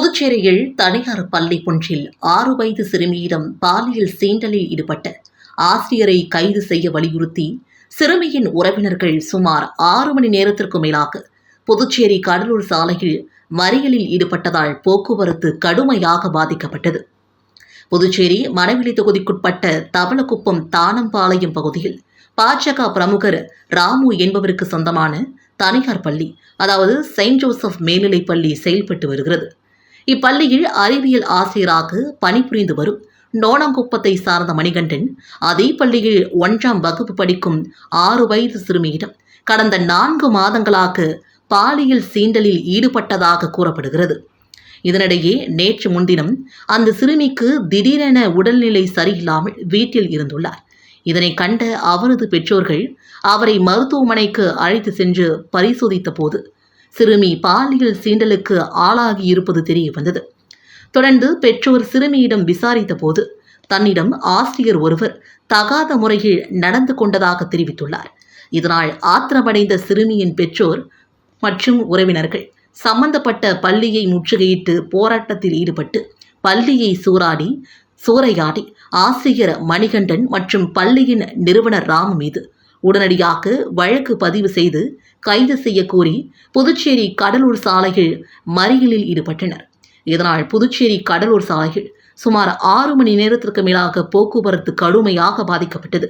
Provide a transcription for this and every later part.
புதுச்சேரியில் தனியார் பள்ளி ஒன்றில் 6 வயது சிறுமியிடம் பாலியல் சீண்டலில் ஈடுபட்ட ஆசிரியரை கைது செய்ய வலியுறுத்தி சிறுமியின் உறவினர்கள் சுமார் 6 மணி நேரத்திற்கு மேலாக புதுச்சேரி கடலூர் சாலையில் மறியலில் ஈடுபட்டதால் போக்குவரத்து கடுமையாக பாதிக்கப்பட்டது. புதுச்சேரி மணவெளி தொகுதிக்குட்பட்ட தவளக்குப்பம் தானம்பாளையம் பகுதியில் பாஜக பிரமுகர் ராமு என்பவருக்கு சொந்தமான தனியார் பள்ளி, அதாவது செயின்ட் ஜோசப் மேல்நிலைப் பள்ளி செயல்பட்டு வருகிறது. இப்பள்ளியில் அறிவியல் ஆசிரியராக பணிபுரிந்து வரும் நோணங்குப்பத்தை சார்ந்த மணிகண்டன் அதே பள்ளியில் 1ஆம் வகுப்பு படிக்கும் 6 வயது சிறுமியிடம் கடந்த 4 மாதங்களாக பாலியல் சீண்டலில் ஈடுபட்டதாக கூறப்படுகிறது. இதனிடையே நேற்று முன்தினம் அந்த சிறுமிக்கு திடீரென உடல்நிலை சரியில்லாமல் வீட்டில் இருந்துள்ளார். இதனை கண்ட அவரது பெற்றோர்கள் அவரை மருத்துவமனைக்கு அழைத்து சென்று பரிசோதித்த போது சிறுமி பாலியல் சீண்டலுக்கு ஆளாகி இருப்பது தெரிய வந்தது. தொடர்ந்து பெற்றோர் சிறுமியிடம் விசாரித்த போது தன்னிடம் ஆசிரியர் ஒருவர் தகாத முறையில் நடந்து கொண்டதாக தெரிவித்துள்ளார். இதனால் ஆத்திரமடைந்த சிறுமியின் பெற்றோர் மற்றும் உறவினர்கள் சம்பந்தப்பட்ட பள்ளியை முற்றுகையிட்டு போராட்டத்தில் ஈடுபட்டு பள்ளியை சூறையாடி ஆசிரியர் மணிகண்டன் மற்றும் பள்ளியின் நிறுவனர் ராமு மீது உடனடியாக வழக்கு பதிவு செய்து கைது செய்ய கோரி புதுச்சேரி கடலூர் சாலையில் மறியலில் ஈடுபட்டனர். இதனால் புதுச்சேரி கடலூர் சாலையில் சுமார் 6 மணி நேரத்திற்கு மேலாக போக்குவரத்து கடுமையாக பாதிக்கப்பட்டது.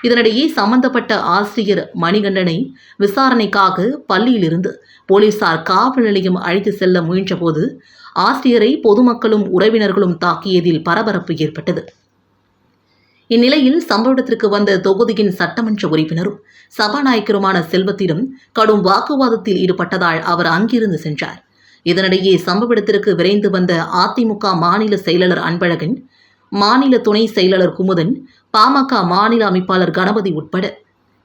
இதனிடையே சம்பந்தப்பட்ட ஆசிரியர் மணிகண்டனை விசாரணைக்காக பள்ளியிலிருந்து போலீசார் காவல் நிலையம் அழைத்து செல்ல முயன்றபோது ஆசிரியரை பொதுமக்களும் உறவினர்களும் தாக்கியதில் பரபரப்பு ஏற்பட்டது. இந்நிலையில் சம்பவத்திற்கு வந்த தொகுதியின் சட்டமன்ற உறுப்பினரும் சபாநாயகருமான செல்வத்திடம் கடும் வாக்குவாதத்தில் ஈடுபட்டதால் அவர் அங்கிருந்து சென்றார். இதனிடையே சம்பவ இடத்திற்கு விரைந்து வந்த அதிமுக மாநில செயலாளர் அன்பழகன், மாநில துணை செயலாளர் குமுதன், பாமக மாநில அமைப்பாளர் கணபதி உட்பட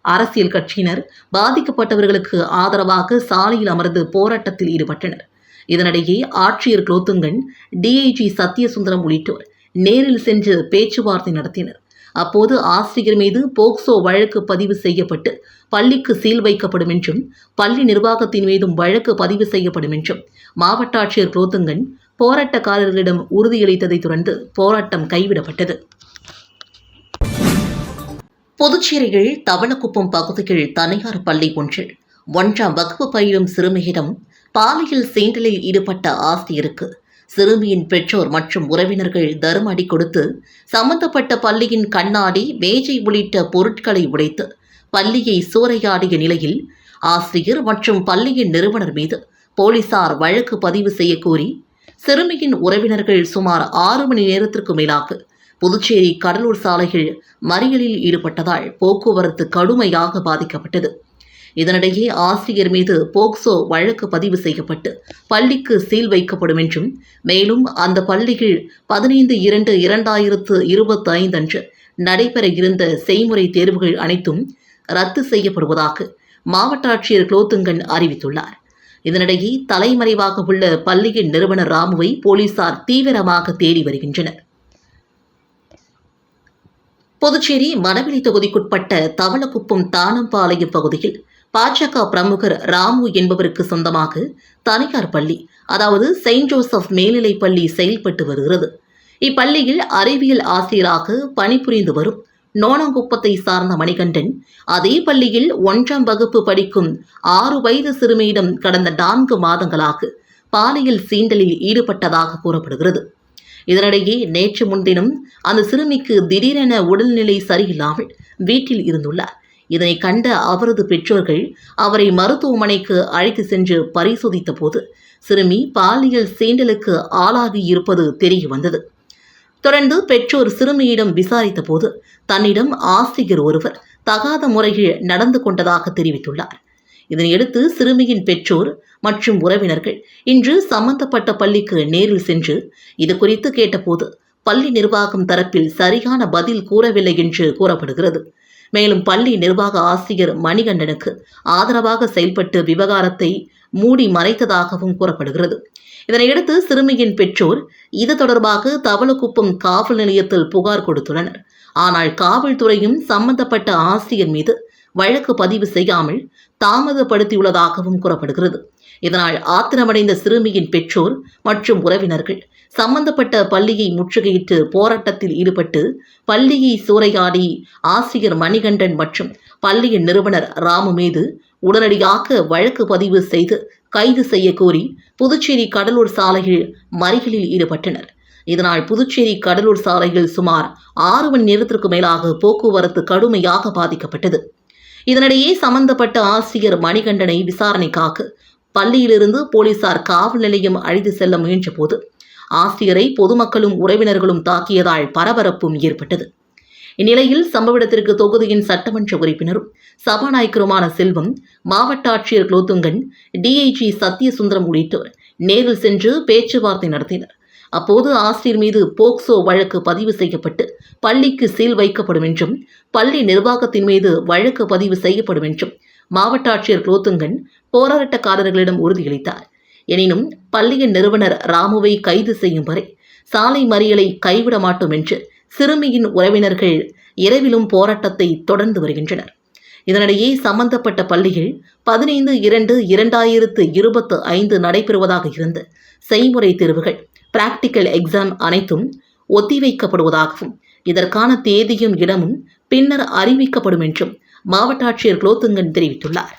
அரசியல் கட்சியினர் பாதிக்கப்பட்டவர்களுக்கு ஆதரவாக சாலையில் அமர்ந்து போராட்டத்தில் ஈடுபட்டனர். இதனிடையே ஆட்சியர் குலோத்துங்கன், டிஐஜி சத்யசுந்தரம் உள்ளிட்டோர் நேரில் சென்று பேச்சுவார்த்தை நடத்தினர். அப்போது ஆசிரியர் மீது போக்சோ வழக்கு பதிவு செய்யப்பட்டு பள்ளிக்கு சீல் வைக்கப்படும் என்றும் பள்ளி நிர்வாகத்தின் மீதும் வழக்கு பதிவு செய்யப்படும் என்றும் மாவட்ட ஆட்சியர் குலோத்துங்கன் போராட்டக்காரர்களிடம் உறுதியளித்ததை தொடர்ந்து போராட்டம் கைவிடப்பட்டது. புதுச்சேரியில் தவளக்குப்பம் பகுதியில் தனியார் பள்ளி ஒன்றில் 1ஆம் வகுப்பு பயிலும் சிறுமியிடம் பாலியல் சீண்டலில் ஈடுபட்ட ஆசிரியருக்கு சிறுமியின் பெற்றோர் மற்றும் உறவினர்கள் தர்ம அடி கொடுத்து சம்பந்தப்பட்ட பள்ளியின் கண்ணாடி, மேஜை உள்ளிட்ட பொருட்களை உடைத்து பள்ளியை சூறையாடிய நிலையில் ஆசிரியர் மற்றும் பள்ளியின் நிறுவனர் மீது போலீசார் வழக்கு பதிவு செய்ய கோரி சிறுமியின் உறவினர்கள் சுமார் 6 மணி நேரத்திற்கு மேலாக புதுச்சேரி கடலூர் சாலையில் மறியலில் ஈடுபட்டதால் போக்குவரத்து கடுமையாக பாதிக்கப்பட்டது. இதனிடையே ஆசிரியர் மீது போக்சோ வழக்கு பதிவு செய்யப்பட்டு பள்ளிக்கு சீல் வைக்கப்படும் என்றும் மேலும் அந்த பள்ளியில் 15/2/2025 அன்று நடைபெற இருந்த செய்முறை தேர்வுகள் அனைத்தும் ரத்து செய்யப்படுவதாக மாவட்ட ஆட்சியர் குலோத்துங்கன் அறிவித்துள்ளார். இதனிடையே தலைமறைவாக உள்ள பள்ளியின் நிறுவனர் ராமுவை போலீசார் தீவிரமாக தேடி வருகின்றனர். புதுச்சேரி மணவெளி தொகுதிக்குட்பட்ட தவளக்குப்பம் தானம்பாளையம் பகுதியில் பாஜக பிரமுகர் ராமு என்பவருக்கு சொந்தமாக தனியார் பள்ளி, அதாவது செயின்ட் ஜோசப் மேல்நிலைப் பள்ளி செயல்பட்டு வருகிறது. இப்பள்ளியில் அறிவியல் ஆசிரியராக பணிபுரிந்து வரும் நோணங்குப்பத்தை சார்ந்த மணிகண்டன் அதே பள்ளியில் 1ஆம் வகுப்பு படிக்கும் 6 வயது சிறுமியிடம் கடந்த 4 மாதங்களாக பாலியல் சீண்டலில் ஈடுபட்டதாக கூறப்படுகிறது. இதனிடையே நேற்று முன்தினம் அந்த சிறுமிக்கு திடீரென உடல்நிலை சரியில்லாமல் வீட்டில் இருந்துள்ளார். இதனை கண்ட அவரது பெற்றோர்கள் அவரை மருத்துவமனைக்கு அழைத்து சென்று பரிசோதித்த போது சிறுமி பாலியல் சீண்டலுக்கு ஆளாகி இருப்பது தெரிய வந்தது. தொடர்ந்து பெற்றோர் சிறுமியிடம் விசாரித்த போது தன்னிடம் ஆசிரியர் ஒருவர் தகாத முறையில் நடந்து கொண்டதாக தெரிவித்துள்ளார். இதனையடுத்து சிறுமியின் பெற்றோர் மற்றும் உறவினர்கள் இன்று சம்பந்தப்பட்ட பள்ளிக்கு நேரில் சென்று இதுகுறித்து கேட்டபோது பள்ளி நிர்வாகம் தரப்பில் சரியான பதில் கூறவில்லை என்று கூறப்படுகிறது. மேலும் பள்ளி நிர்வாக ஆசிரியர் மணிகண்டனுக்கு ஆதரவாக செயல்பட்டு விவகாரத்தை மூடி மறைத்ததாகவும் கூறப்படுகிறது. இதனையடுத்து சிறுமியின் பெற்றோர் இது தொடர்பாக தவளக்குப்பம் காவல் நிலையத்தில் புகார் கொடுத்துள்ளனர். ஆனால் காவல்துறையும் சம்பந்தப்பட்ட ஆசிரியர் மீது வழக்கு பதிவு செய்யாமல் தாமதப்படுத்தியுள்ளதாகவும் கூறப்படுகிறது. இதனால் ஆத்திரமடைந்த சிறுமியின் பெற்றோர் மற்றும் உறவினர்கள் சம்பந்தப்பட்ட பள்ளியை முற்றுகையிட்டு போராட்டத்தில் ஈடுபட்டு பள்ளியை சூறையாடி ஆசிரியர் மணிகண்டன் மற்றும் பள்ளியின் நிறுவனர் ராமு மீது உடனடியாக வழக்கு பதிவு செய்து கைது செய்ய கோரி புதுச்சேரி கடலூர் சாலையில் மறியலில் ஈடுபட்டனர். இதனால் புதுச்சேரி கடலூர் சாலையில் சுமார் 6 மணி நேரத்திற்கு மேலாக போக்குவரத்து கடுமையாக பாதிக்கப்பட்டது. இதனிடையே சம்பந்தப்பட்ட ஆசிரியர் மணிகண்டனை விசாரணைக்காக பள்ளியிலிருந்து போலீசார் காவல் நிலையம் அழைத்து செல்ல முயன்றபோது ஆசிரியரை பொதுமக்களும் உறவினர்களும் தாக்கியதால் பரபரப்பும் ஏற்பட்டது. இந்நிலையில் சம்பவ இடத்திற்கு தொகுதியின் சட்டமன்ற உறுப்பினரும் சபாநாயகருமான செல்வம், மாவட்ட ஆட்சியர் குலோத்துங்கன், டிஐஜி சத்யசுந்தரம் உள்ளிட்டோர் நேரில் சென்று பேச்சுவார்த்தை நடத்தினர். அப்போது ஆசிரியர் மீது போக்சோ வழக்கு பதிவு செய்யப்பட்டு பள்ளிக்கு சீல் வைக்கப்படும் என்றும் பள்ளி நிர்வாகத்தின் மீது வழக்கு பதிவு செய்யப்படும் என்றும் மாவட்ட ஆட்சியர் குலோத்துங்கன் போராட்டக்காரர்களிடம் உறுதியளித்தார். எனினும் பள்ளியின் நிறுவனர் ராமுவை கைது செய்யும் வரை சாலை மறியலை கைவிட மாட்டோம் என்று சிறுமியின் உறவினர்கள் இரவிலும் போராட்டத்தை தொடர்ந்து வருகின்றனர். இதனிடையே சம்பந்தப்பட்ட பள்ளிகள் 15/2/2025 நடைபெறுவதாக இருந்த செய்முறை தேர்வுகள் பிராக்டிக்கல் எக்ஸாம் அனைத்தும் ஒத்திவைக்கப்படுவதாகவும் இதற்கான தேதியும் இடமும் பின்னர் அறிவிக்கப்படும் என்றும் மாவட்ட ஆட்சியர் குலோத்துங்கன் தெரிவித்துள்ளார்.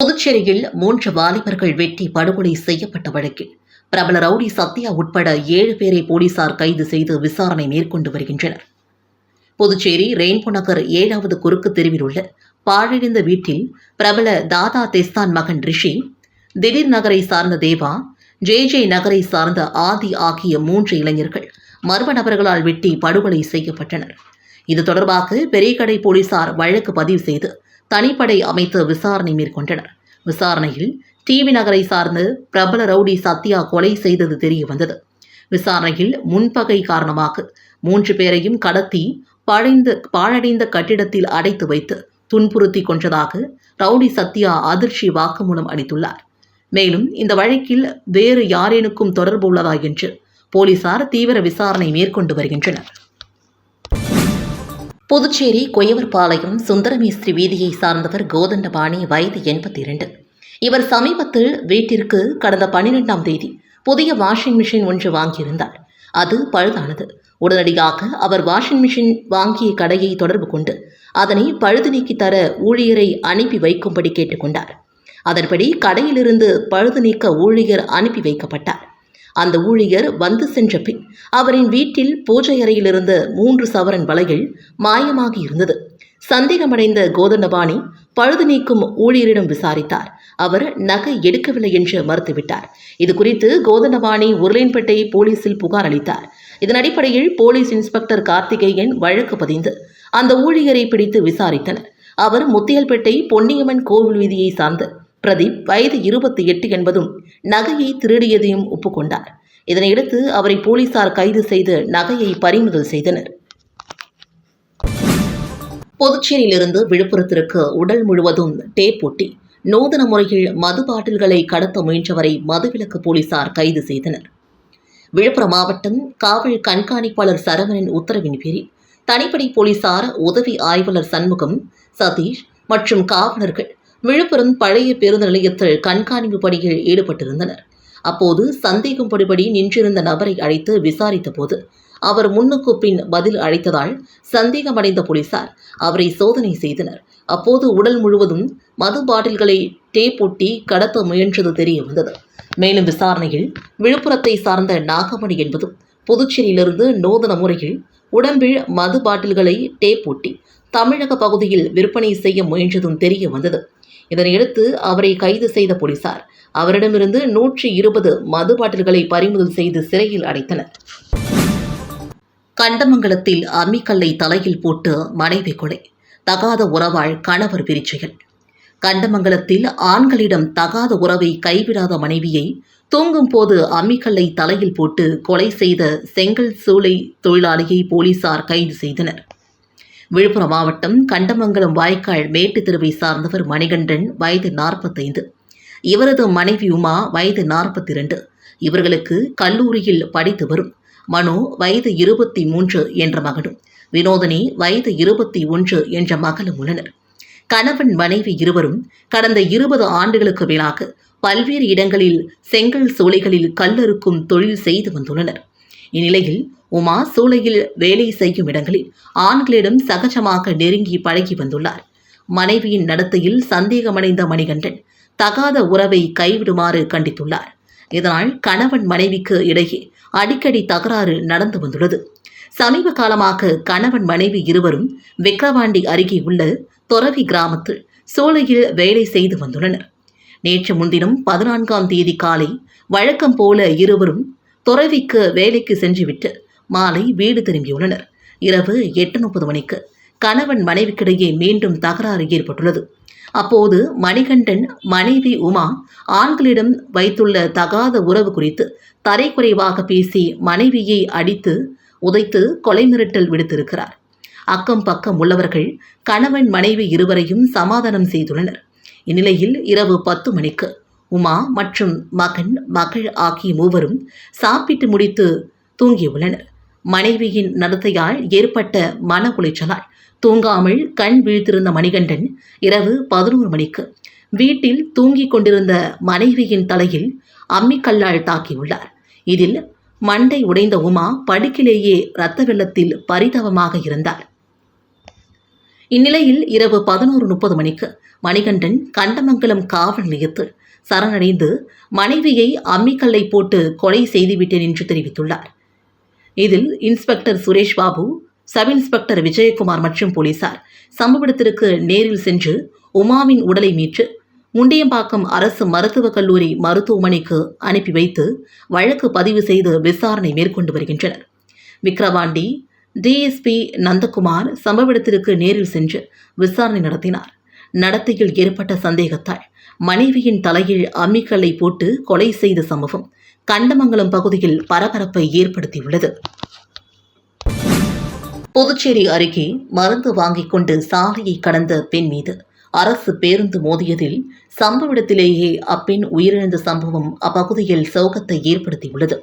புதுச்சேரியில் 3 வாலிபர்கள் வெட்டி படுகொலை செய்யப்பட்ட வழக்கில் பிரபல ரவுடி சத்யா உட்பட 7 பேரை போலீசார் கைது செய்து விசாரணை மேற்கொண்டு வருகின்றனர். புதுச்சேரி ரெயின்போ நகர் 7வது குறுக்கு தெருவில் உள்ள பாழடைந்த வீட்டில் பிரபல தாதா தெஸ்தான் மகன் ரிஷி, திடீர் நகரை சார்ந்த தேவா, ஜே நகரை சார்ந்த ஆதி ஆகிய 3 இளைஞர்கள் மர்ம நபர்களால் வெட்டி படுகொலை செய்யப்பட்டனர். இது தொடர்பாக பெரியகடை போலீசார் வழக்கு பதிவு செய்து தனிப்படை அமைத்து விசாரணை மேற்கொண்டனர். விசாரணையில் டிவி நகரை சார்ந்த பிரபல ரவுடி சத்யா கொலை செய்தது தெரிய வந்தது. விசாரணையில் முன்பகை காரணமாக 3 பேரையும் கடத்தி பாழடைந்த கட்டிடத்தில் அடைத்து வைத்து துன்புறுத்தி கொன்றதாக ரவுடி சத்யா அதிர்ச்சி வாக்குமூலம் அளித்துள்ளார். மேலும் இந்த வழக்கில் வேறு யாரேனுக்கும் தொடர்பு உள்ளதா என்று போலீசார் தீவிர விசாரணை மேற்கொண்டு வருகின்றனர். புதுச்சேரி கொயவர்பாளையம் சுந்தரமேஸ்திரி வீதியை சார்ந்தவர் கோதண்டபாணி, வயது 82. இவர் சமீபத்தில் வீட்டிற்கு கடந்த 12ஆம் தேதி புதிய வாஷிங் மிஷின் ஒன்று வாங்கியிருந்தார். அது பழுதானது. உடனடியாக அவர் வாஷிங் மிஷின் வாங்கிய கடையை தொடர்பு கொண்டு அதனை பழுது நீக்கி தர ஊழியரை அனுப்பி வைக்கும்படி கேட்டுக்கொண்டார். அதன்படி கடையிலிருந்து பழுது நீக்க ஊழியர் அனுப்பி வைக்கப்பட்டார். அந்த ஊழியர் வந்து சென்ற பின் அவரின் வீட்டில் பூஜை அறையிலிருந்த 3 சவரன் வளையல் மாயமாகி இருந்தது. சந்தேகமடைந்த கோதண்டபாணி பழுது நீக்கும் ஊழியரிடம் விசாரித்தார். அவர் நகை எடுக்கவில்லை என்று மறுத்துவிட்டார். இது குறித்து கோதண்டபாணி உருளையன்பேட்டை போலீசில் புகார் அளித்தார். இதன் அடிப்படையில் போலீஸ் இன்ஸ்பெக்டர் கார்த்திகேயன் வழக்கு பதிந்து அந்த ஊழியரை பிடித்து விசாரித்தனர். அவர் முத்தியல்பேட்டை பொன்னியம்மன் கோவில் வீதியை சார்ந்த பிரதீப், வயது 28 என்பதும் நகையை திருடியதையும் ஒப்புக்கொண்டார். இதனையடுத்து அவரை போலீசார் கைது செய்து நகையை பறிமுதல் செய்தனர். புதுச்சேரியிலிருந்து விழுப்புரத்திற்கு உடல் முழுவதும் டேப் ஒட்டி நூதன முறையில் மது பாட்டில்களை கடத்த முயன்றவரை மதுவிலக்கு போலீசார் கைது செய்தனர். விழுப்புரம் மாவட்டம் காவல் கண்காணிப்பாளர் சரவணன் உத்தரவின் பேரில் தனிப்படை போலீசார், உதவி ஆய்வாளர் சண்முகம், சதீஷ் மற்றும் காவலர்கள் விழுப்புரம் பழைய பேருந்து நிலையத்தில் கண்காணிப்பு பணியில் ஈடுபட்டிருந்தனர். அப்போது சந்தேகப்படுபடி நின்றிருந்த நபரை அழைத்து விசாரித்த போது அவர் முன்னுக்கு பின் பதில் அளித்ததால் சந்தேகமடைந்த போலீசார் அவரை சோதனை செய்தனர். அப்போது உடல் முழுவதும் மது பாட்டில்களை டேப் ஒட்டி கடத்த முயன்றது தெரிய வந்தது. மேலும் விசாரணையில் விழுப்புரத்தை சார்ந்த நாகமணி என்பதும் புதுச்சேரியிலிருந்து நூதன முறையில் உடம்பில் மது பாட்டில்களை டேப் ஒட்டி தமிழக பகுதியில் விற்பனை செய்ய முயன்றதும் தெரிய வந்தது. இதனையடுத்து அவரை கைது செய்த போலீசார் அவரிடமிருந்து 120 மது பாட்டில்களை பறிமுதல் செய்து சிறையில் அடைத்தனர். கண்டமங்கலத்தில் அம்மிக்கல்லை தலையில் போட்டு மனைவி கொலை, தகாத உறவால் கணவர் விரிச்செயல். கண்டமங்கலத்தில் ஆண்களிடம் தகாத உறவை கைவிடாத மனைவியை தூங்கும் போது அம்மிக்கல்லை தலையில் போட்டு கொலை செய்த செங்கல் சூளை தொழிலாளியை போலீசார் கைது செய்தனர். விழுப்புரம் மாவட்டம் கண்டமங்கலம் வாய்க்கால் மேட்டு தெருவை சார்ந்தவர் மணிகண்டன், வயது 45. இவரது மனைவி உமா, வயது 42. இவர்களுக்கு கல்லூரியில் படித்து வரும் மனோ, வயது 23 என்ற மகனும் வினோதினி வயது 21 என்ற மகளும் உள்ளனர். கணவன் மனைவி இருவரும் கடந்த 20 ஆண்டுகளுக்கு மேலாக பல்வேறு இடங்களில் செங்கல் சூளைகளில் கல்லறுக்கும் தொழில் செய்து வந்துள்ளனர். இந்நிலையில் உமா சூளையில் வேலை செய்யும் இடங்களில் ஆண்களிடம் சகஜமாக நெருங்கி பழகி வந்துள்ளார். மனைவியின் நடத்தையில் சந்தேகமடைந்த மணிகண்டன் தகாத உறவை கைவிடுமாறு கண்டித்துள்ளார். இதனால் கணவன் மனைவிக்கு இடையே அடிக்கடி தகராறு நடந்து வந்துள்ளது. சமீப காலமாக கணவன் மனைவி இருவரும் விக்கிரவாண்டி அருகே உள்ள தொரவி கிராமத்தில் சூளையில் வேலை செய்து வந்துள்ளனர். நேற்று முன்தினம் 14ஆம் தேதி காலை வழக்கம் போல இருவரும் தொரவிக்கு வேலைக்கு சென்றுவிட்டு மாலை வீடு திரும்பியுள்ளனர். இரவு 8:30 மணிக்கு கணவன் மனைவிக்கிடையே மீண்டும் தகராறு ஏற்பட்டுள்ளது. அப்போது மணிகண்டன் மனைவி உமா ஆண்களிடம் வைத்துள்ள தகாத உறவு குறித்து தரைக்குறைவாக பேசி மனைவியை அடித்து உதைத்து கொலை மிரட்டல் விடுத்திருக்கிறார். அக்கம் பக்கம் உள்ளவர்கள் கணவன் மனைவி இருவரையும் சமாதானம் செய்துள்ளனர். இந்நிலையில் இரவு 10 மணிக்கு உமா மற்றும் மகள் ஆகிய மூவரும் சாப்பிட்டு முடித்து தூங்கியுள்ளனர். மனைவியின் நடத்தையால் ஏற்பட்ட மன உளைச்சலால் தூங்காமல் கண் வீழ்த்திருந்த மணிகண்டன் இரவு 11 மணிக்கு வீட்டில் தூங்கிக் கொண்டிருந்த மனைவியின் தலையில் அம்மிக்கல்லால் தாக்கியுள்ளார். இதில் மண்டை உடைந்த உமா படுக்கிலேயே இரத்த வெள்ளத்தில் பரிதாபமாக இருந்தார். இந்நிலையில் இரவு 11:30 மணிக்கு மணிகண்டன் கண்டமங்கலம் காவல் நிலையத்தில் சரணடைந்து மனைவியை அம்மிக்கல்லை போட்டு கொலை செய்துவிட்டேன் என்று தெரிவித்துள்ளார். இதில் inspector Suresh Babu, sub inspector Vijayakumar மற்றும் போலீசார் சம்பவ இடத்திற்கு நேரில் சென்று உமாவின் உடலை மீட்டு முண்டியம்பாக்கம் அரசு மருத்துவக் கல்லூரி மருத்துவமனைக்கு அனுப்பி வைத்து வழக்கு பதிவு செய்து விசாரணை மேற்கொண்டு வருகின்றனர். விக்கிரவாண்டி டிஎஸ்பி நந்தகுமார் சம்பவ இடத்திற்கு நேரில் சென்று விசாரணை நடத்தினார். நடத்தையில் ஏற்பட்ட சந்தேகத்தால் மனைவியின் தலையில் அம்மிக்கல்லை போட்டு கொலை செய்த சம்பவம் கண்டமங்கலம் பகுதியில் பரபரப்பை ஏற்படுத்தியுள்ளது. புதுச்சேரி அருகே மருந்து வாங்கிக் கொண்டு சாலையை கடந்த பெண் மீது அரசு பேருந்து மோதியதில் சம்பவ இடத்திலேயே அப்பெண் உயிரிழந்த சம்பவம் அப்பகுதியில் சோகத்தை ஏற்படுத்தியுள்ளது.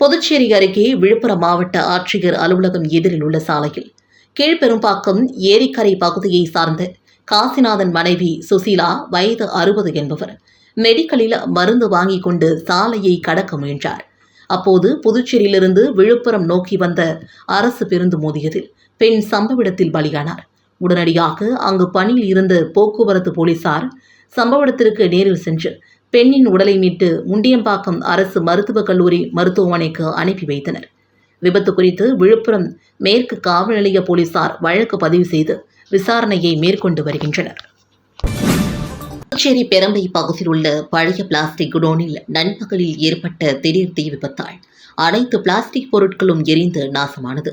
புதுச்சேரி அருகே விழுப்புரம் மாவட்ட ஆட்சியர் அலுவலகம் எதிரில் உள்ள சாலையில் கீழ்பெரும்பாக்கம் ஏரிக்கரை பகுதியை சார்ந்த காசிநாதன் மனைவி சுசீலா வயது 60 என்பவர் மெடிக்கலில் மருந்து வாங்கிக் கொண்டு சாலையை கடக்க முயன்றார். அப்போது புதுச்சேரியிலிருந்து விழுப்புரம் நோக்கி வந்த அரசு பேருந்து மோதியதில் பெண் சம்பவ இடத்தில் பலியானார். உடனடியாக அங்கு பணியில் இருந்த போக்குவரத்து போலீசார் சம்பவ இடத்திற்கு நேரில் சென்று பெண்ணின் உடலை மீட்டு முண்டியம்பாக்கம் அரசு மருத்துவக் கல்லூரி மருத்துவமனைக்கு அனுப்பி வைத்தனர். விபத்து குறித்து விழுப்புரம் மேற்கு காவல் நிலைய போலீசார் வழக்கு பதிவு செய்து விசாரணையை மேற்கொண்டு வருகின்றனர். புதுச்சேரி பெரம்பை பகுதியில் உள்ள பழைய பிளாஸ்டிக் குடோனில் நண்பகலில் ஏற்பட்ட திடீர் தீ விபத்தால் அனைத்து பிளாஸ்டிக் பொருட்களும் எரிந்து நாசமானது.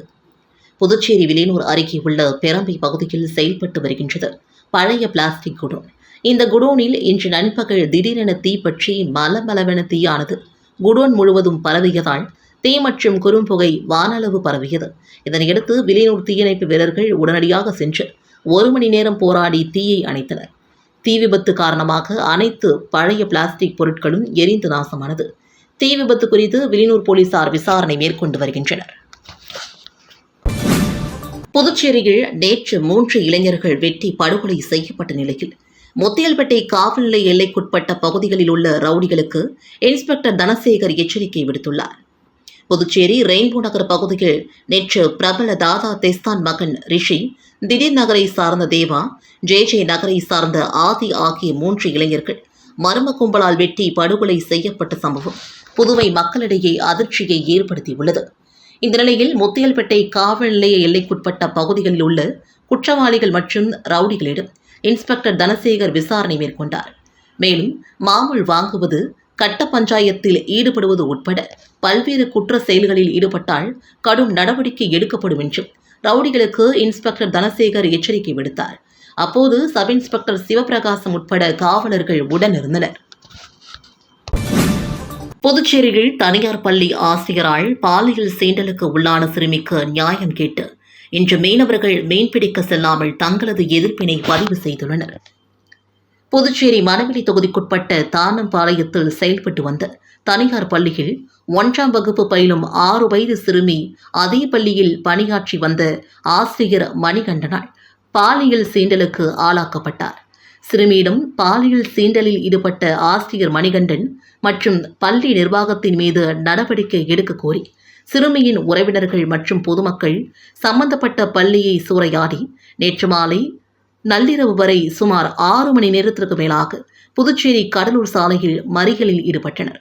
புதுச்சேரி வில்லியனூர் அருகே உள்ள பெரம்பை பகுதியில் செயல்பட்டு வருகின்றது பழைய பிளாஸ்டிக் குடோன். இந்த குடோனில் இன்று நண்பகல் திடீரென தீப்பற்றி மலமளவென தீயானது குடோன் முழுவதும் பரவியதால் தீ மற்றும் குறும்புகை வானளவு பரவியது. இதனையடுத்து வில்லியனூர் தீயணைப்பு வீரர்கள் உடனடியாக சென்று 1 மணி நேரம் போராடி தீயை அணைத்தனர். தீ விபத்து காரணமாக அனைத்து பழைய பிளாஸ்டிக் பொருட்களும் எரிந்து நாசமானது. தீ விபத்து குறித்து வில்லியனூர் போலீசார் விசாரணை மேற்கொண்டு வருகின்றனர். புதுச்சேரியில் நேற்று 3 இளைஞர்கள் வெட்டி படுகொலை செய்யப்பட்ட நிலையில் முத்தியல்பேட்டை காவல் நிலைய எல்லைக்குட்பட்ட பகுதிகளில் உள்ள ரவுடிகளுக்கு இன்ஸ்பெக்டர் தனசேகர் எச்சரிக்கை விடுத்துள்ளார். புதுச்சேரி ரெயின்போ நகர் பகுதியில் நேற்று பிரபல தாதா தெஸ்தான் மகன் ரிஷி, திடீர் நகரை சார்ந்த தேவா, ஜே நகரை சார்ந்த ஆதி ஆகிய 3 இளைஞர்கள் மர்ம கும்பலால் வெட்டி படுகொலை செய்யப்பட்ட சம்பவம் புதுவை மக்களிடையே அதிர்ச்சியை ஏற்படுத்தியுள்ளது. இந்த நிலையில் முத்தியல்பேட்டை காவல் நிலைய எல்லைக்குட்பட்ட பகுதிகளில் உள்ள குற்றவாளிகள் மற்றும் ரவுடிகளிடம் இன்ஸ்பெக்டர் தனசேகர் விசாரணை மேற்கொண்டார். மேலும் மாமூல் வாங்குவது, கட்ட பஞ்சாயத்தில் ஈடுபடுவது உட்பட பல்வேறு குற்ற செயல்களில் ஈடுபட்டால் கடும் நடவடிக்கை எடுக்கப்படும் என்றும் ரவுடிகளுக்கு இன்ஸ்பெக்டர் தனசேகர் எச்சரிக்கை விடுத்தார். அப்போது சப் இன்ஸ்பெக்டர் சிவபிரகாசம் உட்பட காவலர்கள் உடனிருந்தனர். புதுச்சேரியில் தனியார் பள்ளி ஆசிரியரால் பாலியல் சீண்டலுக்கு உள்ளான சிறுமிக்கு நியாயம் கேட்டு இன்று மீனவர்கள் மீன்பிடிக்க செல்லாமல் தங்களது எதிர்ப்பினை பதிவு செய்துள்ளனர். புதுச்சேரி மணவெளி தொகுதிக்குட்பட்ட தானம்பாளையத்தில் செயல்பட்டு வந்த தனியார் பள்ளியில் 1ஆம் வகுப்பு பயிலும் 6 வயது சிறுமி அதே பள்ளியில் பணியாற்றி வந்த ஆசிரியர் மணிகண்டனால் பாலியல் சீண்டலுக்கு ஆளாக்கப்பட்டார். சிறுமியிடம் பாலியல் சீண்டலில் ஈடுபட்ட ஆசிரியர் மணிகண்டன் மற்றும் பள்ளி நிர்வாகத்தின் மீது நடவடிக்கை எடுக்க கோரி சிறுமியின் உறவினர்கள் மற்றும் பொதுமக்கள் சம்பந்தப்பட்ட பள்ளியை சூறையாடி நேற்று மாலை நள்ளிரவு வரை சுமார் 6 மணி நேரத்திற்கு மேலாக புதுச்சேரி கடலூர் சாலையில் மறியலில் ஈடுபட்டனர்.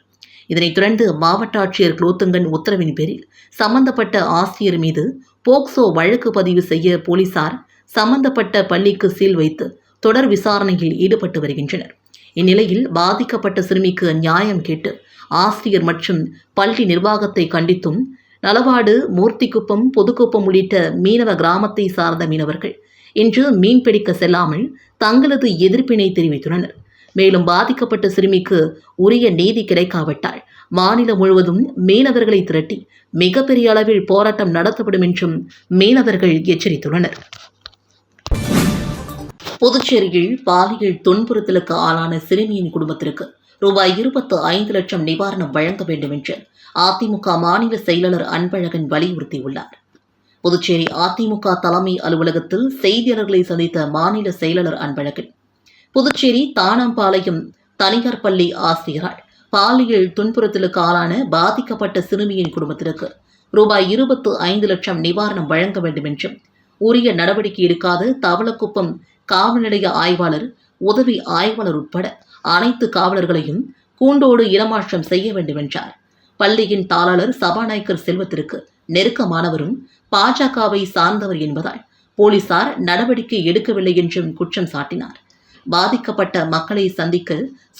இதனைத் தொடர்ந்து மாவட்ட ஆட்சியர் குலோத்துங்கன் உத்தரவின் பேரில் சம்பந்தப்பட்ட ஆசிரியர் மீது போக்சோ வழக்கு பதிவு செய்ய போலீசார் சம்பந்தப்பட்ட பள்ளிக்கு சீல் வைத்து தொடர் விசாரணையில் ஈடுபட்டு வருகின்றனர். இந்நிலையில் பாதிக்கப்பட்ட சிறுமிக்கு நியாயம் கேட்டு ஆசிரியர் மற்றும் பள்ளி நிர்வாகத்தை கண்டித்தும் நலவாடு, மூர்த்திக்குப்பம், புதுக்குப்பம் உள்ளிட்ட மீனவ கிராமத்தை சார்ந்த மீனவர்கள் இன்று மீன்பிடிக்க செல்லாமல் தங்களது எதிர்ப்பினை தெரிவித்துள்ளனர். மேலும் பாதிக்கப்பட்ட சிறுமிக்கு உரிய நீதி கிடைக்காவிட்டால் மாநிலம் முழுவதும் மீனவர்களை திரட்டி மிகப்பெரிய அளவில் போராட்டம் நடத்தப்படும் என்றும் மீனவர்கள் எச்சரித்துள்ளனர். புதுச்சேரியில் பாலியல் துன்புறுத்தலுக்கு ஆளான சிறுமியின் குடும்பத்திற்கு ரூபாய் 25 லட்சம் நிவாரணம் வழங்க வேண்டும் என்று அதிமுக மாநில செயலாளர் அன்பழகன் வலியுறுத்தியுள்ளார். புதுச்சேரி அதிமுக தலைமை அலுவலகத்தில் செய்தியாளர்களை சந்தித்த மாநில செயலாளர் அன்பழகன், புதுச்சேரி தானம்பாளையம் தனியார் பள்ளி ஆசிரியரால் பாலியல் துன்புறுத்தலுக்கு ஆளான பாதிக்கப்பட்ட சிறுமியின் குடும்பத்திற்கு ரூபாய் 25 லட்சம் நிவாரணம் வழங்க வேண்டும் என்றும், உரிய நடவடிக்கை எடுக்காத தவளக்குப்பம் காவல் நிலைய ஆய்வாளர், உதவி ஆய்வாளர் உட்பட அனைத்து காவலர்களையும் கூண்டோடு இடமாற்றம் செய்ய வேண்டும் என்றார். பள்ளியின் தாளாளர் சபாநாயகர் செல்வத்திற்கு நெருக்கமானவரும் பாஜகவை சார்ந்தவர் என்பதால் போலீசார் நடவடிக்கை எடுக்கவில்லை என்றும் குற்றம் சாட்டினார். பாதிக்கப்பட்ட மக்களை சந்திக்க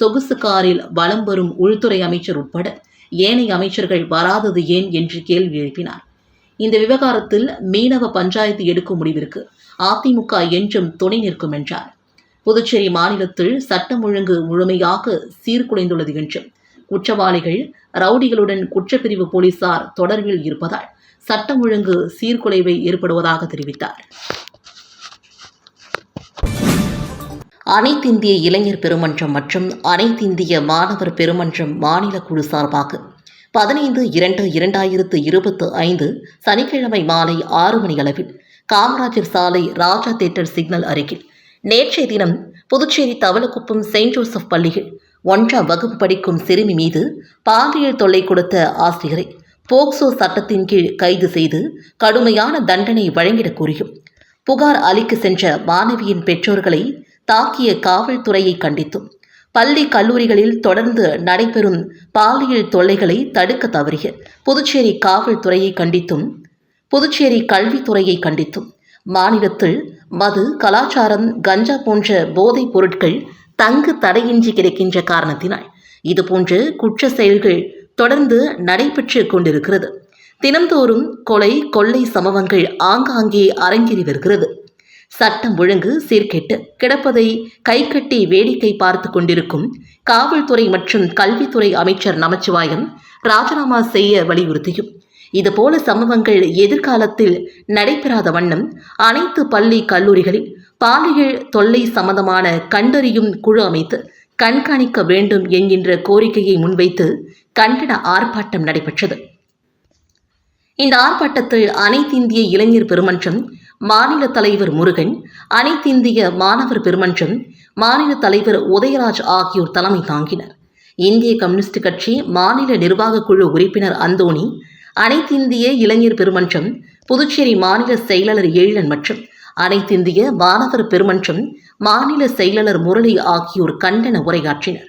சொகுசு காரில் வலம் வரும் உள்துறை அமைச்சர் உட்பட ஏனைய அமைச்சர்கள் வராதது ஏன் என்று கேள்வி எழுப்பினார். இந்த விவகாரத்தில் மீனவ பஞ்சாயத்து எடுக்கும் முடிவிற்கு அதிமுக என்றும் துணை நிற்கும் என்றார். புதுச்சேரி மாநிலத்தில் சட்டம் ஒழுங்கு முழுமையாக சீர்குலைந்துள்ளது என்றும், குற்றவாளிகள் ரவுடிகளுடன் குற்றப்பிரிவு போலீசார் தொடர்பில் இருப்பதால் சட்டம் ஒழுங்கு சீர்குலைவை ஏற்படுவதாக தெரிவித்தார். அனைத்திந்திய இளைஞர் பெருமன்றம் மற்றும் அனைத்திந்திய மாணவர் பெருமன்றம் மாநில குழு சார்பாக 15/2/2025 சனிக்கிழமை மாலை 6 மணி அளவில் காமராஜர் சாலை ராஜா தியேட்டர் சிக்னல் அருகில் நேற்றைய தினம் புதுச்சேரி தவளக்குப்பம் செயின்ட் ஜோசப் பள்ளியில் 1ஆம் வகுப்பு படிக்கும் சிறுமி மீது பாலியல் தொல்லை கொடுத்த ஆசிரியரை போக்சோ சட்டத்தின் கீழ் கைது செய்து கடுமையான தண்டனை வழங்கிடக் கோரியும், புகார் அளிக்க சென்ற மாணவியின் பெற்றோர்களை தாக்கிய காவல்துறையை கண்டித்தும், பள்ளி கல்லூரிகளில் தொடர்ந்து நடைபெறும் பாலியல் தொல்லைகளை தடுக்க தவறிய புதுச்சேரி காவல்துறையை கண்டித்தும், புதுச்சேரி கல்வித்துறையை கண்டித்தும், மாநிலத்தில் மது, கலாச்சாரம், கஞ்சா போன்ற போதைப் பொருட்கள் தங்கு தடையின்றி கிடைக்கின்ற காரணத்தினால் இதுபோன்ற குற்ற செயல்கள் தொடர்ந்து நடைபெற்று கொண்டிருக்கிறது. தினம்தோறும் கொலை, கொள்ளை சம்பவங்கள் ஆங்காங்கே அரங்கேறி வருகிறது. சட்டம் ஒழுங்கு சீர்கெட்டு கிடப்பதை கைகட்டி வேடிக்கை பார்த்து கொண்டிருக்கும் காவல்துறை மற்றும் கல்வித்துறை அமைச்சர் நமச்சிவாயம் ராஜினாமா செய்ய வலியுறுத்தியும், இதுபோல சம்பவங்கள் எதிர்காலத்தில் நடைபெறாத வண்ணம் அனைத்து பள்ளி கல்லூரிகளில் பாலியல் தொல்லை சம்பந்தமான கண்டறியும் குழு அமைத்து கண்காணிக்க வேண்டும் என்கின்ற கோரிக்கையை முன்வைத்து கண்டன ஆர்ப்பாட்டம் நடைபெற்றது. இந்த ஆர்ப்பாட்டத்தில் அனைத்திந்திய இளைஞர் பெருமன்றம் மாநில தலைவர் முருகன், அனைத்திந்திய மாணவர் பெருமன்றம் மாநில தலைவர் உதயராஜ் ஆகியோர் தலைமை தாங்கினர். இந்திய கம்யூனிஸ்ட் கட்சி மாநில நிர்வாக குழு உறுப்பினர் அந்தோணி, அனைத்திந்திய இளைஞர் பெருமன்றம் புதுச்சேரி மாநில செயலாளர் எழிலன் மற்றும் அனைத்திந்திய மாணவர் பெருமன்றம் மாநில செயலாளர் முரளி ஆகியோர் கண்டன உரையாற்றினர்.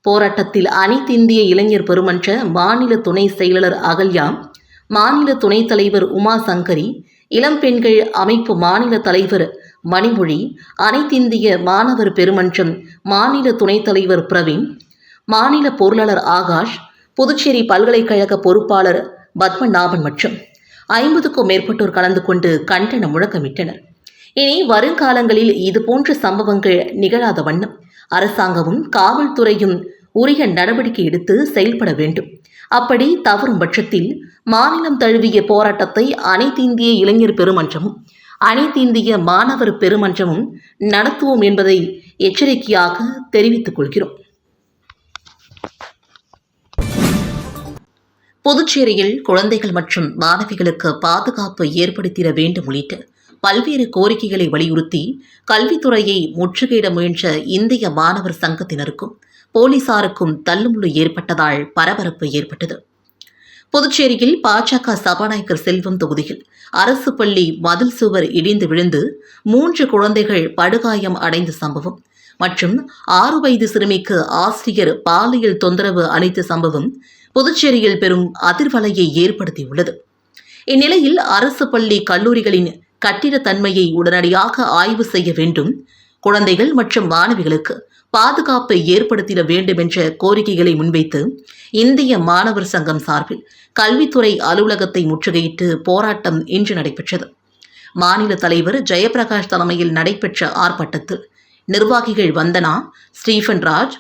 போராட்டத்தில் அனைத்திந்திய இளைஞர் பெருமன்ற மாநில துணை செயலாளர் அகல்யா, மாநில துணைத் தலைவர் உமா சங்கரி, இளம்பெண்கள் அமைப்பு மாநில தலைவர் மணிமொழி, அனைத்திந்திய மாணவர் பெருமன்றம் மாநில துணைத் தலைவர் பிரவீன், மாநில பொருளாளர் ஆகாஷ், புதுச்சேரி பல்கலைக்கழக பொறுப்பாளர் பத்மநாபன் மற்றும் 50க்கும் மேற்பட்டோர் கலந்து கொண்டு கண்டன முழக்கமிட்டனர். இனி வருங்காலங்களில் இதுபோன்ற சம்பவங்கள் நிகழாத வண்ணம் அரசாங்கமும் காவல்துறையும் உரிய நடவடிக்கை எடுத்து செயல்பட வேண்டும். அப்படி தவறும் பட்சத்தில் மாநிலம் தழுவிய போராட்டத்தை அனைத்திந்திய இளைஞர் பெருமன்றமும் அனைத்திந்திய மாணவர் பெருமன்றமும் நடத்துவோம் என்பதை எச்சரிக்கையாக தெரிவித்துக் கொள்கிறோம். புதுச்சேரியில் குழந்தைகள் மற்றும் மாணவிகளுக்கு பாதுகாப்பு ஏற்படுத்திட வேண்டும் உள்ளிட்ட பல்வேறு கோரிக்கைகளை வலியுறுத்தி கல்வித்துறையை முற்றுகையிட முயன்ற இந்திய மாணவர் சங்கத்தினருக்கும் போலீசாருக்கும் தள்ளுமுள்ளு ஏற்பட்டதால் பரபரப்பு ஏற்பட்டது. புதுச்சேரியில் பாஜக சபாநாயகர் செல்வம் தொகுதியில் அரசு பள்ளி மதில் சுவர் இடிந்து விழுந்து 3 குழந்தைகள் படுகாயம் அடைந்த சம்பவம் மற்றும் 6 வயது சிறுமிக்கு ஆசிரியர் பாலியல் தொந்தரவு அளித்த சம்பவம் புதுச்சேரியில் பெரும் அதிர்வலையை ஏற்படுத்தியுள்ளது. இந்நிலையில் அரசு பள்ளி கல்லூரிகளின் கட்டிடத்தன்மையை உடனடியாக ஆய்வு செய்ய வேண்டும், குழந்தைகள் மற்றும் மாணவிகளுக்கு பாதுகாப்பை ஏற்படுத்திட வேண்டும் என்ற கோரிக்கைகளை முன்வைத்து இந்திய மாணவர் சங்கம் சார்பில் கல்வித்துறை அலுவலகத்தை முற்றுகையிட்டு போராட்டம் இன்று நடைபெற்றது. மாநில தலைவர் ஜெயபிரகாஷ் தலைமையில் நடைபெற்ற ஆர்ப்பாட்டத்தில் நிர்வாகிகள் வந்தனா, ஸ்டீஃபன் ராஜ்,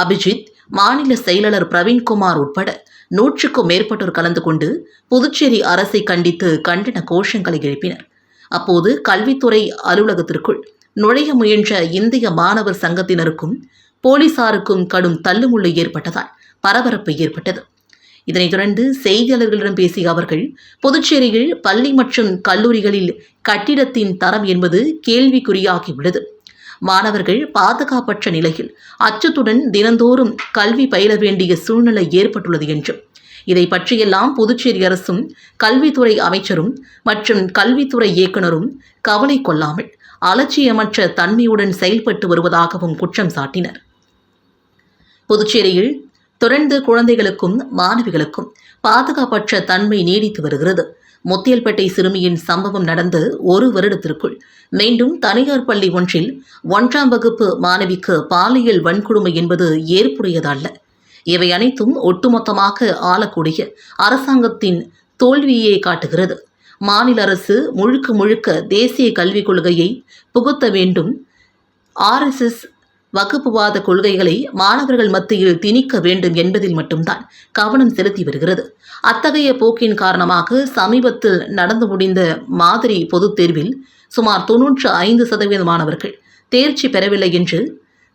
அபிஜித், மாநில செயலாளர் பிரவீன்குமார் உட்பட 100க்கும் மேற்பட்டோர் கலந்து கொண்டு புதுச்சேரி அரசை கண்டித்து கண்டன கோஷங்களை எழுப்பினர். அப்போது கல்வித்துறை அலுவலகத்திற்குள் நுழைய முயன்ற இந்திய மாணவர் சங்கத்தினருக்கும் போலீசாருக்கும் கடும் தள்ளுமுள்ளு ஏற்பட்டதால் பரபரப்பு ஏற்பட்டது. இதனைத் தொடர்ந்து செய்தியாளர்களிடம் பேசிய அவர்கள், புதுச்சேரியில் பள்ளி மற்றும் கல்லூரிகளில் கட்டிடத்தின் தரம் என்பது கேள்விக்குறியாகியுள்ளது. மாணவர்கள் பாதுகாப்பற்ற நிலையில் அச்சத்துடன் தினந்தோறும் கல்வி பயில வேண்டிய சூழ்நிலை ஏற்பட்டுள்ளது என்றும், இதை பற்றியெல்லாம் புதுச்சேரி அரசும் கல்வித்துறை அமைச்சரும் மற்றும் கல்வித்துறை இயக்குநரும் கவலை கொள்ளாமல் அலட்சியமற்ற தன்மையுடன் செயல்பட்டு வருவதாகவும் குற்றம் சாட்டினர். புதுச்சேரியில் தொடர்ந்து குழந்தைகளுக்கும் மாணவிகளுக்கும் பாதுகாப்பற்ற தன்மை நீடித்து வருகிறது. முத்தியல்பேட்டை சிறுமியின் சம்பவம் நடந்த 1 வருடத்திற்குள் மீண்டும் தனியார் பள்ளி ஒன்றில் 1ஆம் வகுப்பு மாணவிக்கு பாலியல் வன்கொடுமை என்பது ஏற்புடையதல்ல. இவை அனைத்தும் ஒட்டுமொத்தமாக ஆளக்கூடிய அரசாங்கத்தின் தோல்வியை காட்டுகிறது. மாநில அரசு முழுக்க முழுக்க தேசிய கல்விக் கொள்கையை புகுத்த வேண்டும். RSS வகுப்புவாத கொள்கைகளை மாணவர்கள் மத்தியில் திணிக்க வேண்டும் என்பதில் மட்டும்தான் கவனம் செலுத்தி வருகிறது. அத்தகைய போக்கின் காரணமாக சமீபத்தில் நடந்து முடிந்த மாதிரி பொதுத் தேர்வில் சுமார் 95% மாணவர்கள் தேர்ச்சி பெறவில்லை என்று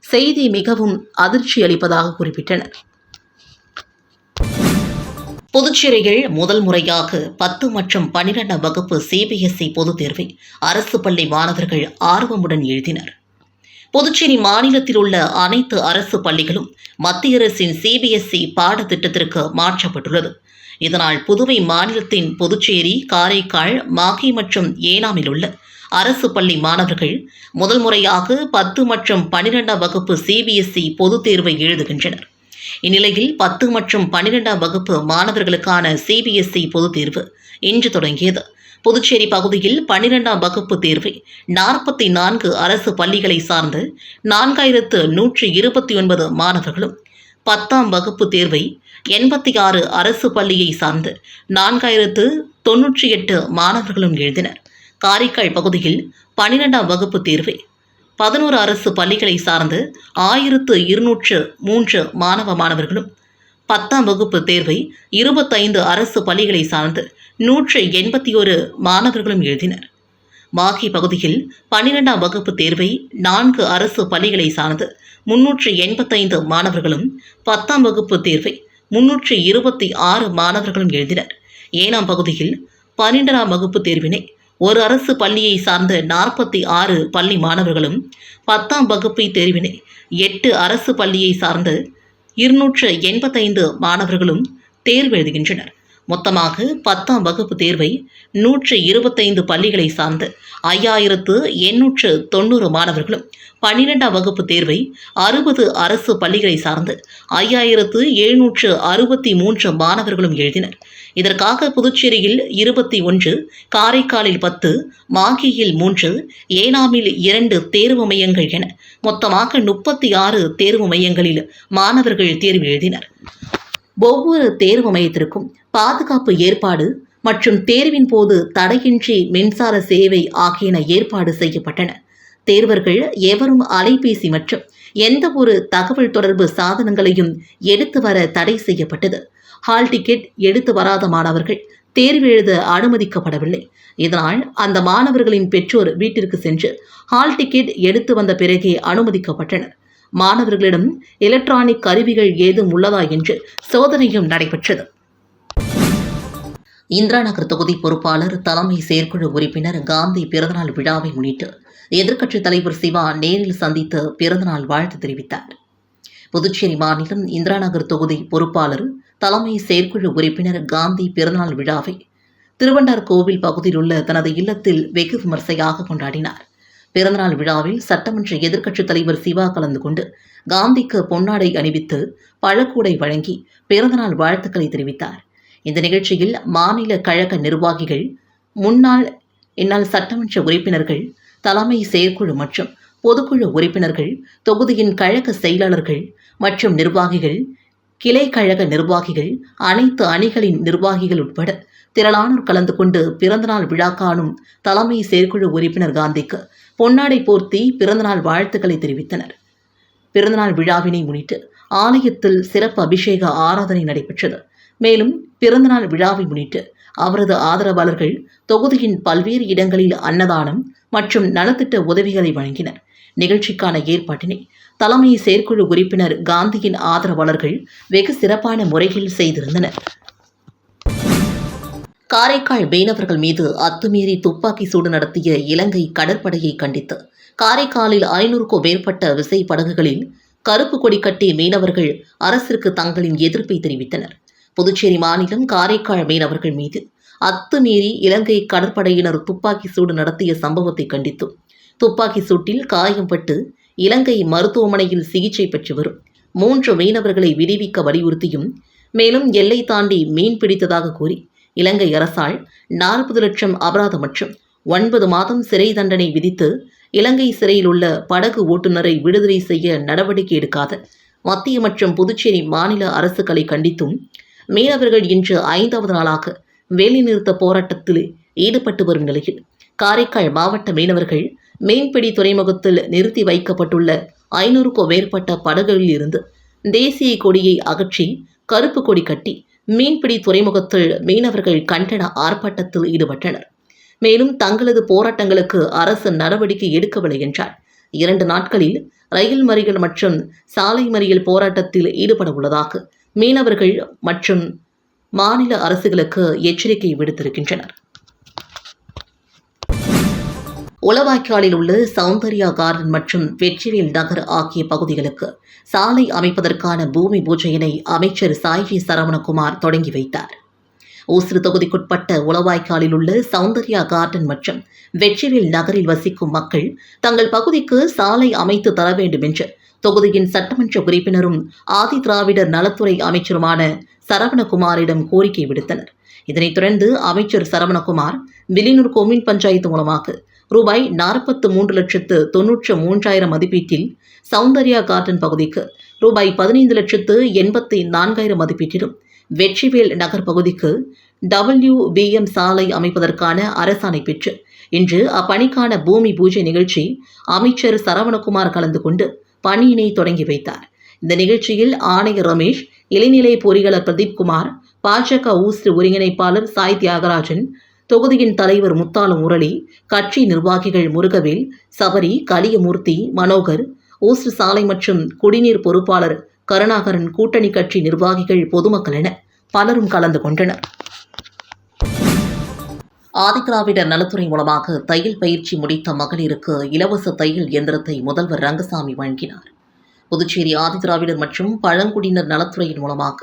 செய்தி மிகவும் அதிர்ச்சி அளிப்பதாக குறிப்பிட்டனர். புதுச்சேரியில் முதல் முறையாக 10 மற்றும் 12ஆம் வகுப்பு CBSE பொதுத் தேர்வை அரசு பள்ளி மாணவர்கள் ஆர்வமுடன் எழுதினர். புதுச்சேரி மாநிலத்தில் உள்ள அனைத்து அரசு பள்ளிகளும் மத்திய அரசின் CBSE பாடத்திட்டத்திற்கு மாற்றப்பட்டுள்ளது. இதனால் புதுவை மாநிலத்தின் புதுச்சேரி, காரைக்கால், மாஹே மற்றும் ஏனாமில் உள்ள அரசு பள்ளி மாணவர்கள் முதல் முறையாக 10 மற்றும் 12ஆம் வகுப்பு CBSE பொதுத் தேர்வை எழுதுகின்றனர். இந்நிலையில் 10 மற்றும் 12ஆம் வகுப்பு மாணவர்களுக்கான CBSE பொதுத் தேர்வு இன்று தொடங்கியது. புதுச்சேரி பகுதியில் 12ஆம் வகுப்பு தேர்வை 44 அரசு பள்ளிகளை சார்ந்த 4129 மாணவர்களும், 10ஆம் வகுப்பு தேர்வை 86 அரசு பள்ளியை சார்ந்து 4098 மாணவர்களும் எழுதினர். காரைக்கால் பகுதியில் 12ஆம் வகுப்பு தேர்வை 11 அரசு பள்ளிகளை சார்ந்து 1203 மாணவர்களும், 10ஆம் வகுப்பு தேர்வை 25 அரசு பள்ளிகளை சார்ந்து 181 மாணவர்களும் எழுதினர். மாஹே பகுதியில் 12ஆம் வகுப்பு தேர்வை 4 அரசு பள்ளிகளை சார்ந்து 385 மாணவர்களும், 10ஆம் வகுப்பு தேர்வை 326 மாணவர்களும் எழுதினர். ஏனாம் பகுதியில் 12ஆம் வகுப்பு தேர்வினை ஒரு அரசு பள்ளியை சார்ந்த 46 பள்ளி மாணவர்களும், 10ஆம் வகுப்பு தேர்வினை 8 அரசு பள்ளியை சார்ந்த 285 மாணவர்களும் தேர்வு எழுதுகின்றனர். மொத்தமாக 10ஆம் வகுப்பு தேர்வை 125 பள்ளிகளை சார்ந்த 5890 மாணவர்களும், 12ஆம் வகுப்பு தேர்வை 60 அரசு பள்ளிகளை சார்ந்து 5763 மாணவர்களும் எழுதினர். இதற்காக புதுச்சேரியில் 21, காரைக்காலில் 10, மாஹேயில் 3, ஏனாமில் 2 தேர்வு மையங்கள் என மொத்தமாக 36 தேர்வு மையங்களில் மாணவர்கள் தேர்வு எழுதினர். ஒவ்வொரு தேர்வு மையத்திற்கும் பாதுகாப்பு ஏற்பாடு மற்றும் தேர்வின் போது தடையின்றி மின்சார சேவை ஆகியன ஏற்பாடு செய்யப்பட்டன. தேர்வர்கள் எவரும் அலைபேசி மற்றும் எந்த ஒரு தகவல் தொடர்பு சாதனங்களையும் எடுத்து வர தடை செய்யப்பட்டது. ஹால் டிக்கெட் எடுத்து வராத மாணவர்கள் தேர்வு எழுத அனுமதிக்கப்படவில்லை. இதனால் அந்த மாணவர்களின் பெற்றோர் வீட்டிற்கு சென்று ஹால் டிக்கெட் எடுத்து வந்த பிறகே அனுமதிக்கப்பட்டனர். மாணவர்களிடம் எலக்ட்ரானிக் கருவிகள் ஏதும் உள்ளதா என்று சோதனையும் நடைபெற்றது. இந்திரா நகர் தொகுதி பொறுப்பாளர் தலைமை செயற்குழு உறுப்பினர் காந்தி பிறந்தநாள் விழாவை முன்னிட்டு எதிர்க்கட்சித் தலைவர் சிவா நேரில் சந்தித்து பிறந்தநாள் வாழ்த்து தெரிவித்தார். புதுச்சேரி மாநிலம் இந்திரா நகர் தொகுதி பொறுப்பாளர் தலைமை செயற்குழு உறுப்பினர் காந்தி பிறந்தநாள் விழாவை திருவண்டார் கோவில் பகுதியில் உள்ள தனது இல்லத்தில் வெகு விமர்சையாக கொண்டாடினார். பிறந்தநாள் விழாவில் சட்டமன்ற எதிர்க்கட்சித் தலைவர் சிவா கலந்து கொண்டு காந்திக்கு பொன்னாடை அணிவித்து பழக்கூடை வழங்கி பிறந்தநாள் வாழ்த்துக்களை தெரிவித்தார். இந்த நிகழ்ச்சியில் மாநில கழக நிர்வாகிகள், முன்னாள் சட்டமன்ற உறுப்பினர்கள், தலைமை செயற்குழு மற்றும் பொதுக்குழு உறுப்பினர்கள், தொகுதியின் கழக செயலாளர்கள் மற்றும் நிர்வாகிகள், கிளை கழக நிர்வாகிகள், அனைத்து அணிகளின் நிர்வாகிகள் உட்பட திரளானோர் கலந்து கொண்டு பிறந்தநாள் விழா காணும் தலைமை செயற்குழு உறுப்பினர் காந்திக்கு பொன்னாடை போர்த்தி பிறந்தநாள் வாழ்த்துக்களை தெரிவித்தனர். பிறந்தநாள் விழாவினை முன்னிட்டு ஆலயத்தில் சிறப்பு அபிஷேக ஆராதனை நடைபெற்றது. மேலும் பிறந்தநாள் விழாவை முன்னிட்டு அவரது ஆதரவாளர்கள் தொகுதியின் பல்வேறு இடங்களில் அன்னதானம் மற்றும் நலத்திட்ட உதவிகளை வழங்கினர். நிகழ்ச்சிக்கான ஏற்பாட்டினை தலைமை செயற்குழு உறுப்பினர் காந்தியின் ஆதரவாளர்கள் வெகு சிறப்பான முறையில் செய்திருந்தனர். காரைக்கால் மீனவர்கள் மீது அத்துமீறி துப்பாக்கி சூடு நடத்திய இலங்கை கடற்படையை கண்டித்து காரைக்காலில் 500க்கும் மேற்பட்ட விசை படகுகளில் கருப்பு கொடி கட்டி மீனவர்கள் அரசிற்கு தங்களின் எதிர்ப்பை தெரிவித்தனர். புதுச்சேரி மாநிலம் காரைக்கால் மீனவர்கள் மீது அத்துமீறி இலங்கை கடற்படையினர் துப்பாக்கி சூடு நடத்திய சம்பவத்தை கண்டித்தும், துப்பாக்கி சூட்டில் காயம்பட்டு இலங்கை மருத்துவமனையில் சிகிச்சை பெற்று வரும் 3 மீனவர்களை விடுவிக்க வலியுறுத்தியும், மேலும் எல்லை தாண்டி மீன் பிடித்ததாக கூறி இலங்கை அரசால் 40 லட்சம் அபராதம் மற்றும் 9 மாதம் சிறை தண்டனை விதித்து இலங்கை சிறையில் உள்ள படகு ஓட்டுநரை விடுதலை செய்ய நடவடிக்கை எடுக்காத மத்திய மற்றும் புதுச்சேரி மாநில அரசுகளை கண்டித்தும் மீனவர்கள் இன்று 5வது நாளாக வேலைநிறுத்த போராட்டத்தில் ஈடுபட்டு வரும் நிலையில் காரைக்கால் மாவட்ட மீனவர்கள் மீன்பிடி துறைமுகத்தில் நிறுத்தி வைக்கப்பட்டுள்ள 500க்கும் மேற்பட்ட படகுகளில் இருந்து தேசிய கொடியை அகற்றி கருப்பு கொடி கட்டி மீன்பிடி துறைமுகத்தில் மீனவர்கள் கண்டன ஆர்ப்பாட்டத்தில் ஈடுபட்டனர். மேலும் தங்களது போராட்டங்களுக்கு அரசு நடவடிக்கை எடுக்கவில்லை என்றால் 2 நாட்களில் ரயில் மறியல் மற்றும் சாலை மறியல் போராட்டத்தில் ஈடுபட உள்ளதாக மீனவர்கள் மற்றும் மாநில அரசுகளுக்கு எச்சரிக்கை விடுத்திருக்கின்றனர். உளவாய்க்காலில் உள்ள சௌந்தர்யா கார்டன் மற்றும் வெற்றிவேல் நகர் ஆகிய பகுதிகளுக்கு சாலை அமைப்பதற்கான பூமி பூஜையினை அமைச்சர் சாய்ஜி சரவணகுமார் தொடங்கி வைத்தார். ஊசுடு தொகுதிக்குட்பட்ட உளவாய்க்காலில் உள்ள சௌந்தர்யா கார்டன் மற்றும் வெற்றிவேல் நகரில் வசிக்கும் மக்கள் தங்கள் பகுதிக்கு சாலை அமைத்து தர வேண்டும் என்று தொகுதியின் சட்டமன்ற உறுப்பினரும் ஆதி திராவிடர் நலத்துறை அமைச்சருமான சரவணகுமாரிடம் கோரிக்கை விடுத்தனர். இதனைத் தொடர்ந்து அமைச்சர் சரவணகுமார் வில்லியனூர் கொம்யூன் பஞ்சாயத்து மூலமாக ரூபாய் 43,93,000 மதிப்பீட்டில் சௌந்தர்யா கார்டன் பகுதிக்கு ரூபாய் 15,84,000 மதிப்பீட்டிலும் வெற்றிவேல் நகர் பகுதிக்கு WBM சாலை அமைப்பதற்கான அரசாணை பெற்று இன்று அப்பணிக்கான பூமி பூஜை நிகழ்ச்சி அமைச்சர் சரவணகுமார் கலந்து கொண்டு பணியினை தொடங்கி வைத்தார். இந்த நிகழ்ச்சியில் ஆணையர் ரமேஷ், இளைநிலை பொறியாளர் பிரதீப்குமார், பாஜக ஊசுடு ஒருங்கிணைப்பாளர் சாய் தியாகராஜன், தொகுதியின் தலைவர் முத்தாலு முரளி, கட்சி நிர்வாகிகள் முருகவேல், சபரி, கலியமூர்த்தி, மனோகர், ஊசுடு சாலை மற்றும் குடிநீர் பொறுப்பாளர் கருணாகரன், கூட்டணி கட்சி நிர்வாகிகள், பொதுமக்கள் என பலரும் கலந்து கொண்டனர். ஆதிதிராவிடர் நலத்துறை மூலமாக தையல் பயிற்சி முடித்த மகளிருக்கு இலவச தையல் இயந்திரத்தை முதல்வர் ரங்கசாமி வழங்கினார். புதுச்சேரி ஆதிதிராவிடர் மற்றும் பழங்குடியினர் நலத்துறையின் மூலமாக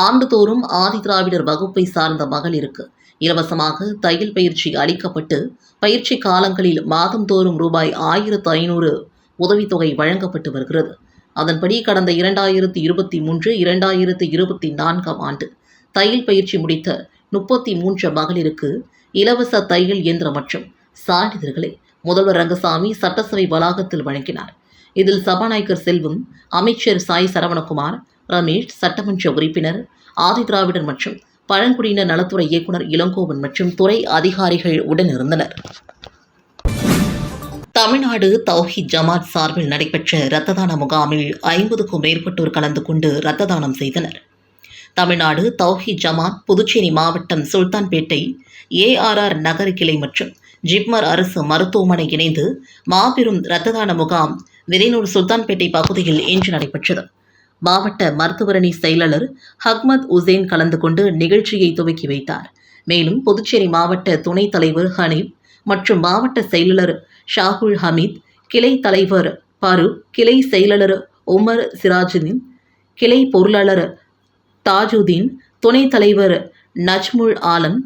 ஆண்டுதோறும் ஆதிதிராவிடர் வகுப்பை சார்ந்த மகளிருக்கு இலவசமாக தையல் பயிற்சி அளிக்கப்பட்டு பயிற்சி காலங்களில் மாதந்தோறும் ரூபாய் 1,500 உதவித்தொகை வழங்கப்பட்டு வருகிறது. அதன்படி கடந்த 2023-2024 ஆண்டு தையல் பயிற்சி முடித்த 33 மகளிருக்கு இலவச தையல் இயந்திரம் மற்றும் சான்றிதழ்களை முதல்வர் ரங்கசாமி சட்டசபை வளாகத்தில் வழங்கினார். இதில் சபாநாயகர் செல்வம், அமைச்சர் சாய் சரவணகுமார், ரமேஷ், சட்டமன்ற உறுப்பினர், ஆதிதிராவிடர் மற்றும் பழங்குடியினர் நலத்துறை இயக்குநர் இளங்கோவன் மற்றும் துறை அதிகாரிகள் உடனிருந்தனர். தமிழ்நாடு தௌஹீத் ஜமாத் சார்பில் நடைபெற்ற இரத்த தான முகாமில் 50க்கும் மேற்பட்டோர் கலந்து கொண்டு இரத்த தானம் செய்தனர். தமிழ்நாடு தௌஹீத் ஜமாத் புதுச்சேரி மாவட்டம் சுல்தான்பேட்டை ஏஆர்ஆர் நகர கிளை மற்றும் ஜிப்மர் அரசு மருத்துவமனை இணைந்து மாபெரும் இரத்த தான முகாம் விரைனூர் சுல்தான்பேட்டை பகுதியில் இன்று நடைபெற்றது. மாவட்ட மருத்துவரணி செயலாளர் ஹக்மத் உசேன் கலந்து கொண்டு நிகழ்ச்சியை துவக்கி வைத்தார். மேலும் புதுச்சேரி மாவட்ட துணைத் தலைவர் ஹனீப் மற்றும் மாவட்ட செயலாளர் ஷாகுல் ஹமீத், கிளை தலைவர் பரூக், கிளை செயலாளர் உமர் சிராஜுதீன், கிளை பொருளாளர் தாஜுதீன், துணைத் தலைவர் நஜ்முல் ஆலம்,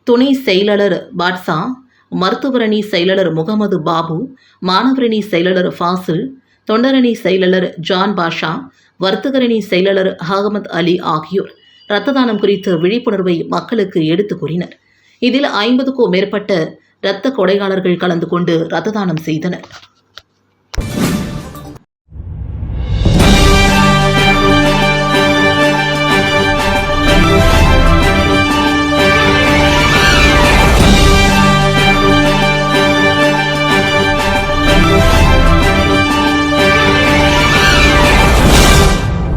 துணை செயலாளர் பாட்சா, மருத்துவரணி செயலாளர் முகமது பாபு, மாணவரணி செயலாளர் ஃபாசில், தொண்டரணி செயலாளர் ஜான் பாஷா, வர்த்தகரணி செயலாளர் அகமது அலி ஆகியோர் இரத்த தானம் குறித்த விழிப்புணர்வை மக்களுக்கு எடுத்துக் கூறினர். இதில் 50க்கும் மேற்பட்ட இரத்த கொடையாளர்கள் கலந்து கொண்டு இரத்த தானம் செய்தனர்.